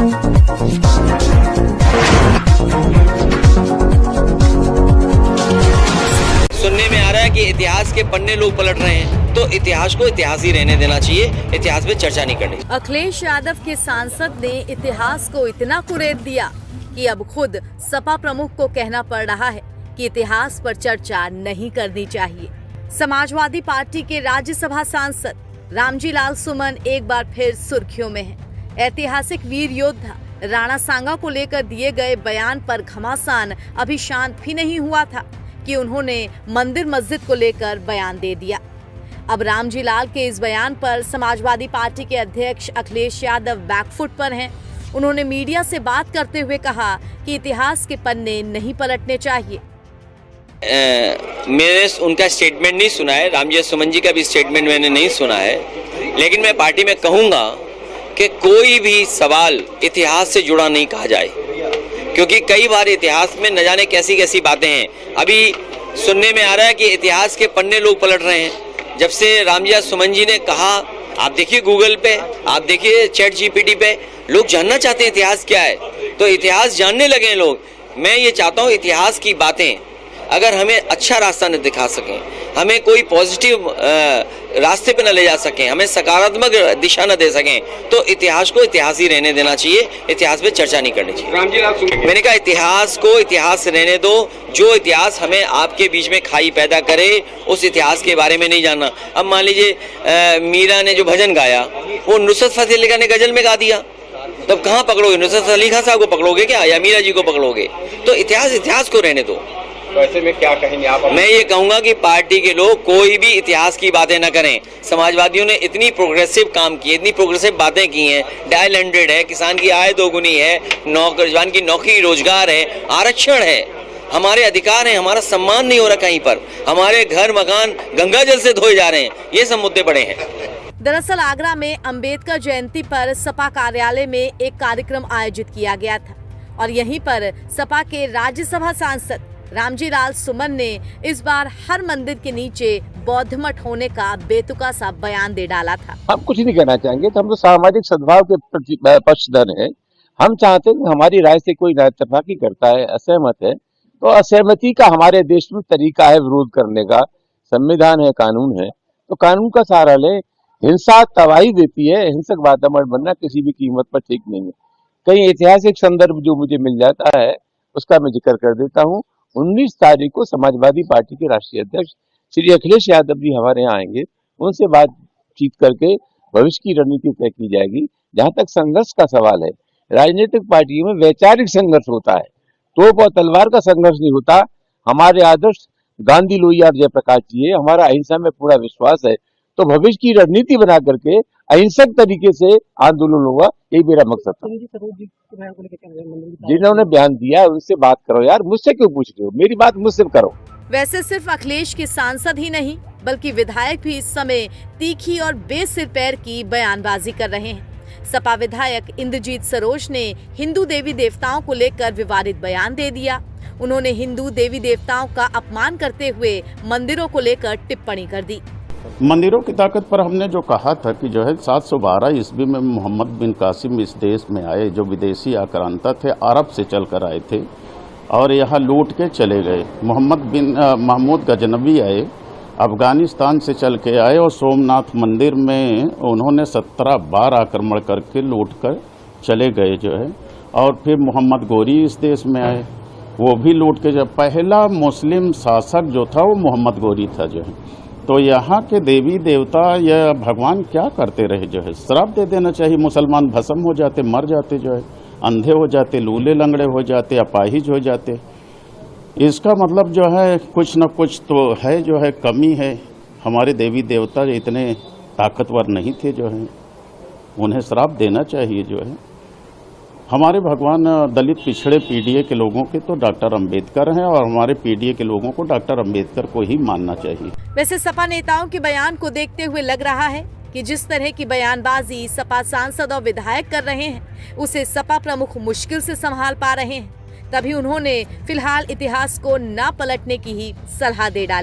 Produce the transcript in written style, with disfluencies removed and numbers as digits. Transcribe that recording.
सुनने में आ रहा है कि इतिहास के पन्ने लोग पलट रहे हैं, तो इतिहास को इतिहास ही रहने देना चाहिए, इतिहास पे चर्चा नहीं करनी। अखिलेश यादव के सांसद ने इतिहास को इतना कुरेद दिया कि अब खुद सपा प्रमुख को कहना पड़ रहा है कि इतिहास पर चर्चा नहीं करनी चाहिए। समाजवादी पार्टी के राज्यसभा सांसद रामजी लाल सुमन एक बार फिर सुर्खियों में हैं। ऐतिहासिक वीर योद्धा राणा सांगा को लेकर दिए गए बयान पर घमासान अभी शांत भी नहीं हुआ था कि उन्होंने मंदिर मस्जिद को लेकर बयान दे दिया। अब रामजी लाल के इस बयान पर समाजवादी पार्टी के अध्यक्ष अखिलेश यादव बैकफुट पर हैं। उन्होंने मीडिया से बात करते हुए कहा कि इतिहास के पन्ने नहीं पलटने चाहिए। मैंने उनका स्टेटमेंट नहीं सुना है, रामजी सुमन जी का भी स्टेटमेंट मैंने नहीं सुना है, लेकिन मैं पार्टी में कहूँगा कि कोई भी सवाल इतिहास से जुड़ा नहीं कहा जाए, क्योंकि कई बार इतिहास में न जाने कैसी कैसी बातें हैं। अभी सुनने में आ रहा है कि इतिहास के पन्ने लोग पलट रहे हैं। जब से रामजी सुमन जी ने कहा, आप देखिए गूगल पे, आप देखिए चैट जीपीटी पे, लोग जानना चाहते हैं इतिहास क्या है, तो इतिहास जानने लगे लोग। मैं ये चाहता हूँ इतिहास की बातें अगर हमें अच्छा रास्ता न दिखा सकें, हमें कोई पॉजिटिव रास्ते पे न ले जा सकें, हमें सकारात्मक दिशा न दे सकें, तो इतिहास को इतिहास ही रहने देना चाहिए, इतिहास पे चर्चा नहीं करनी चाहिए। मैंने कहा इतिहास को इतिहास रहने दो, जो इतिहास हमें आपके बीच में खाई पैदा करे उस इतिहास के बारे में नहीं जानना। अब मान लीजिए मीरा ने जो भजन गाया वो नुसरत फतेह अली खान ने गजल में गा दिया, तब कहाँ पकड़ोगे? नुसरत अली खान साहब को पकड़ोगे क्या, या मीरा जी को पकड़ोगे? तो इतिहास को रहने दो। तो ऐसे में क्या कहेंगे आप? मैं ये कहूंगा कि पार्टी के लोग कोई भी इतिहास की बातें न करें। समाजवादियों ने इतनी प्रोग्रेसिव काम किए, इतनी प्रोग्रेसिव बातें की हैं, डायल 100 है, किसान की आय दोगुनी है, नौजवान की नौकरी रोजगार है, आरक्षण है, हमारे अधिकार हैं, हमारा सम्मान नहीं हो रहा कहीं पर, हमारे घर मकान गंगा जल से धोए जा रहे हैं, ये सब मुद्दे पड़े हैं। दरअसल आगरा में अंबेडकर जयंती पर सपा कार्यालय में एक कार्यक्रम आयोजित किया गया था और यहीं पर सपा के राज्यसभा सांसद रामजी लाल सुमन ने इस बार हर मंदिर के नीचे बौद्ध मठ होने का बेतुका सा बयान दे डाला था। हम कुछ नहीं कहना चाहेंगे, तो हम तो सामाजिक सद्भाव के पक्षधर हैं। हम चाहते हैं कि हमारी राय से कोई नाइतफाकी करता है, असहमत है, तो असहमति का हमारे देश में तरीका है विरोध करने का, संविधान है, कानून है, तो कानून का सहारा ले। हिंसा तबाही देती है, हिंसक वातावरण बनना किसी भी कीमत पर ठीक नहीं है। कई ऐतिहासिक संदर्भ जो मुझे मिल जाता है उसका मैं जिक्र कर देता हूँ। 19 तारीख को समाजवादी पार्टी के राष्ट्रीय अध्यक्ष श्री अखिलेश यादव जी हमारे यहाँ आएंगे, उनसे बातचीत करके भविष्य की रणनीति तय की जाएगी। जहाँ तक संघर्ष का सवाल है, राजनीतिक पार्टियों में वैचारिक संघर्ष होता है, तोप और तलवार का संघर्ष नहीं होता। हमारे आदर्श गांधी लोहिया जयप्रकाश जी है, हमारा अहिंसा में पूरा विश्वास है, तो भविष्य की रणनीति बना करके अहिंसक तरीके से आंदोलन होगा, यही मेरा मकसद था। जिन्होंने बयान दिया उनसे बात करो यार, मुझसे क्यों पूछ रहे हो? मेरी बात मुझसे करो। वैसे सिर्फ अखिलेश के सांसद ही नहीं बल्कि विधायक भी इस समय तीखी और बेसिर पैर की बयानबाजी कर रहे हैं। सपा विधायक इंद्रजीत सरोज ने हिंदू देवी देवताओं को लेकर विवादित बयान दे दिया। उन्होंने हिंदू देवी देवताओं का अपमान करते हुए मंदिरों को लेकर टिप्पणी कर दी। मंदिरों की ताकत पर हमने जो कहा था कि जो है 712 ईस्वी में मोहम्मद बिन कासिम इस देश में आए, जो विदेशी आक्रांता थे, अरब से चलकर आए थे और यहाँ लूट के चले गए। मोहम्मद बिन महमूद गजनवी आए, अफगानिस्तान से चल के आए और सोमनाथ मंदिर में उन्होंने 17 बार आक्रमण करके लूट कर चले गए जो है। और फिर मोहम्मद गोरी इस देश में आए, वो भी लूट के, जब पहला मुस्लिम शासक जो था वो मोहम्मद गोरी था जो है। तो यहाँ के देवी देवता या भगवान क्या करते रहे जो है, श्राप दे देना चाहिए। मुसलमान भस्म हो जाते, मर जाते जो है, अंधे हो जाते, लूले लंगड़े हो जाते, अपाहिज हो जाते। इसका मतलब जो है कुछ न कुछ तो है जो है, कमी है। हमारे देवी देवता इतने ताकतवर नहीं थे जो है, उन्हें श्राप देना चाहिए जो है। हमारे भगवान दलित पिछड़े पीडीए के लोगों के तो डॉक्टर अंबेडकर हैं और हमारे पीडीए के लोगों को डॉक्टर अंबेडकर को ही मानना चाहिए। वैसे सपा नेताओं के बयान को देखते हुए लग रहा है कि जिस तरह की बयानबाजी सपा सांसद और विधायक कर रहे हैं उसे सपा प्रमुख मुश्किल से संभाल पा रहे हैं। तभी उन्होंने फिलहाल इतिहास को न पलटने की ही सलाह दे डाली।